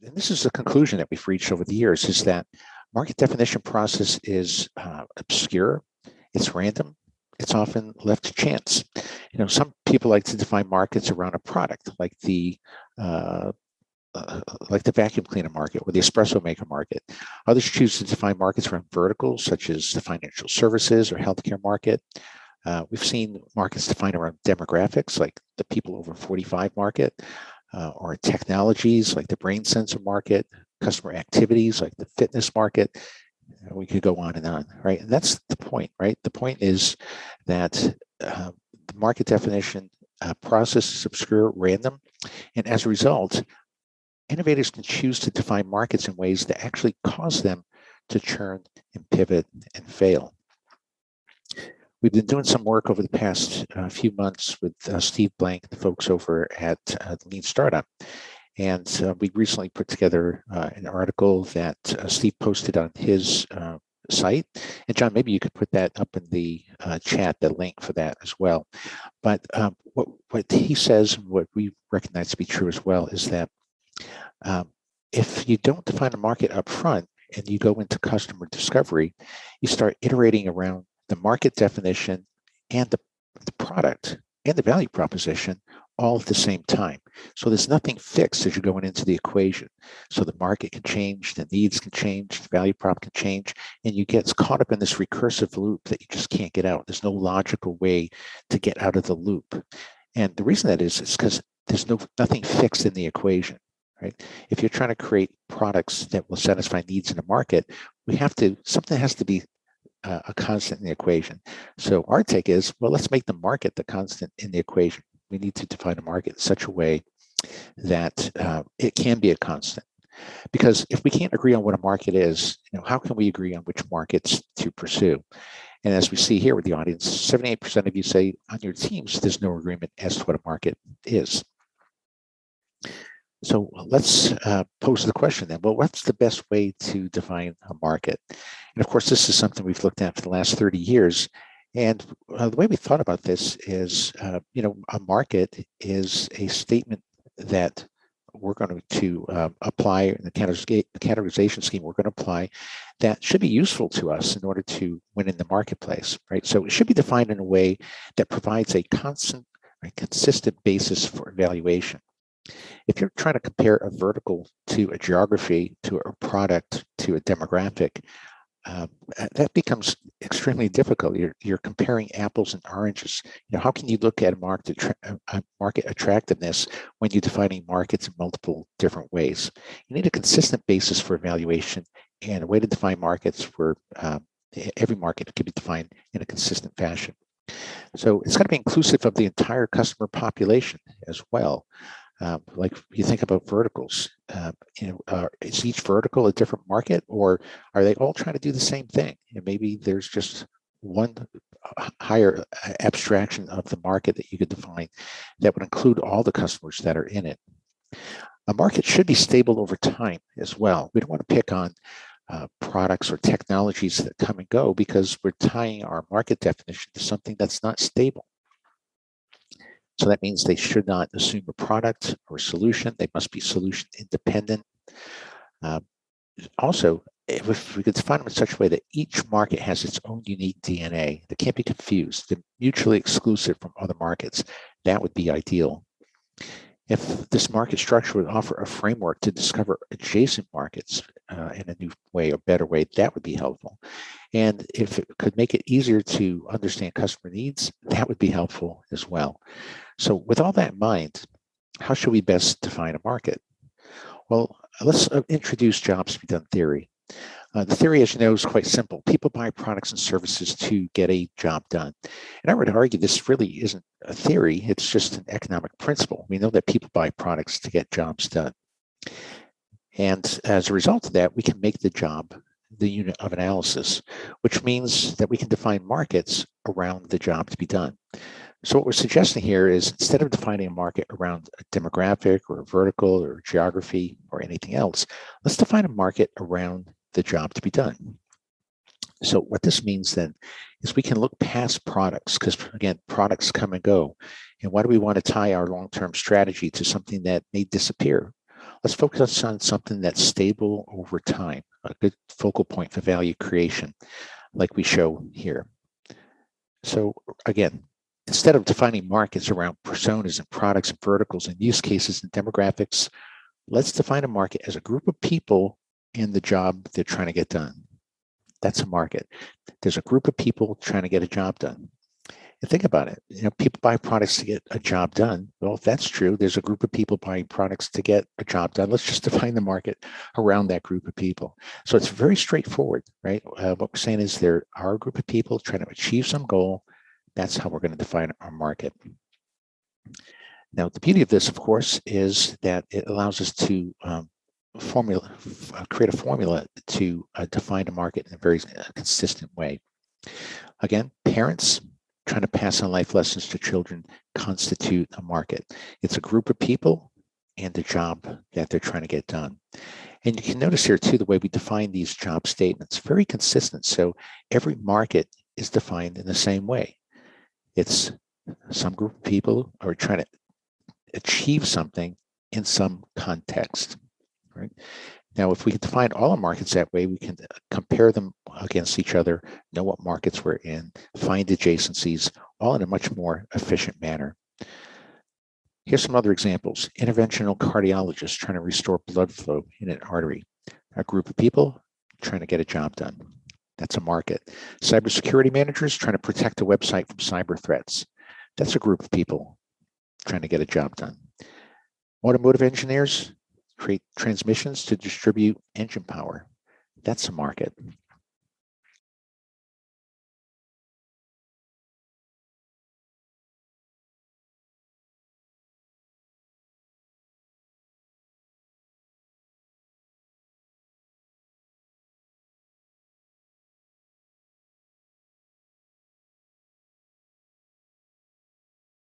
and this is the conclusion that we've reached over the years, is that market definition process is obscure, it's random, it's often left to chance. Some people like to define markets around a product, like the vacuum cleaner market or the espresso maker market. Others choose to define markets around verticals, such as the financial services or healthcare market. We've seen markets defined around demographics, like the people over 45 market, or technologies, like the brain sensor market, customer activities, like the fitness market. We could go on, right? And that's the point, right? The point is that the market definition process is obscure, random, and as a result, innovators can choose to define markets in ways that actually cause them to churn and pivot and fail. We've been doing some work over the past few months with Steve Blank, the folks over at the Lean Startup. And we recently put together an article that Steve posted on his site. And John, maybe you could put that up in the chat, the link for that as well. But what he says, what we recognize to be true as well, is that if you don't define a market up front and you go into customer discovery, you start iterating around the market definition and the product and the value proposition all at the same time. So there's nothing fixed as you're going into the equation. So the market can change, the needs can change, the value prop can change, and you get caught up in this recursive loop that you just can't get out. There's no logical way to get out of the loop. And the reason that is because there's nothing fixed in the equation. Right? If you're trying to create products that will satisfy needs in the market, something has to be a constant in the equation. So our take is, well, let's make the market the constant in the equation. We need to define a market in such a way that it can be a constant. Because if we can't agree on what a market is, how can we agree on which markets to pursue? And as we see here with the audience, 78% of you say on your teams, there's no agreement as to what a market is. So let's pose the question then, well, what's the best way to define a market? And of course, this is something we've looked at for the last 30 years. And the way we thought about this is, a market is a statement that we're going to apply in the categorization scheme we're going to apply that should be useful to us in order to win in the marketplace, right? So it should be defined in a way that provides a consistent basis for evaluation. If you're trying to compare a vertical to a geography, to a product, to a demographic, that becomes extremely difficult. You're comparing apples and oranges. How can you look at a market attractiveness when you're defining markets in multiple different ways? You need a consistent basis for evaluation and a way to define markets where every market can be defined in a consistent fashion. So it's got to be inclusive of the entire customer population as well. Like you think about verticals, is each vertical a different market, or are they all trying to do the same thing? And maybe there's just one higher abstraction of the market that you could define that would include all the customers that are in it. A market should be stable over time as well. We don't want to pick on products or technologies that come and go because we're tying our market definition to something that's not stable. So that means they should not assume a product or solution. They must be solution independent. Also, if we could define them in such a way that each market has its own unique DNA that can't be confused, they're mutually exclusive from other markets, that would be ideal. If this market structure would offer a framework to discover adjacent markets in a new way or better way, that would be helpful. And if it could make it easier to understand customer needs, that would be helpful as well. So with all that in mind, how should we best define a market? Well, let's introduce jobs to be done theory. The theory, as you know, is quite simple. People buy products and services to get a job done. And I would argue this really isn't a theory, it's just an economic principle. We know that people buy products to get jobs done. And as a result of that, we can make the job the unit of analysis, which means that we can define markets around the job to be done. So what we're suggesting here is instead of defining a market around a demographic or a vertical or geography or anything else, let's define a market around the job to be done. So what this means then is we can look past products because, again, products come and go. And why do we want to tie our long-term strategy to something that may disappear? Let's focus on something that's stable over time, a good focal point for value creation, like we show here. So again, instead of defining markets around personas and products and verticals and use cases and demographics, let's define a market as a group of people and the job they're trying to get done. That's a market. There's a group of people trying to get a job done. And think about it. People buy products to get a job done. Well, if that's true, there's a group of people buying products to get a job done. Let's just define the market around that group of people. So it's very straightforward, right? What we're saying is there are a group of people trying to achieve some goal. That's how we're going to define our market. Now, the beauty of this, of course, is that it allows us to create a formula to define a market in a very consistent way. Again, parents trying to pass on life lessons to children constitute a market. It's a group of people and the job that they're trying to get done. And you can notice here too, the way we define these job statements, very consistent. So every market is defined in the same way. It's some group of people are trying to achieve something in some context, right? Now, if we can define all our markets that way, we can compare them against each other, know what markets we're in, find adjacencies, all in a much more efficient manner. Here's some other examples. Interventional cardiologists trying to restore blood flow in an artery. A group of people trying to get a job done. That's a market. Cybersecurity managers trying to protect a website from cyber threats. That's a group of people trying to get a job done. Automotive engineers create transmissions to distribute engine power. That's a market.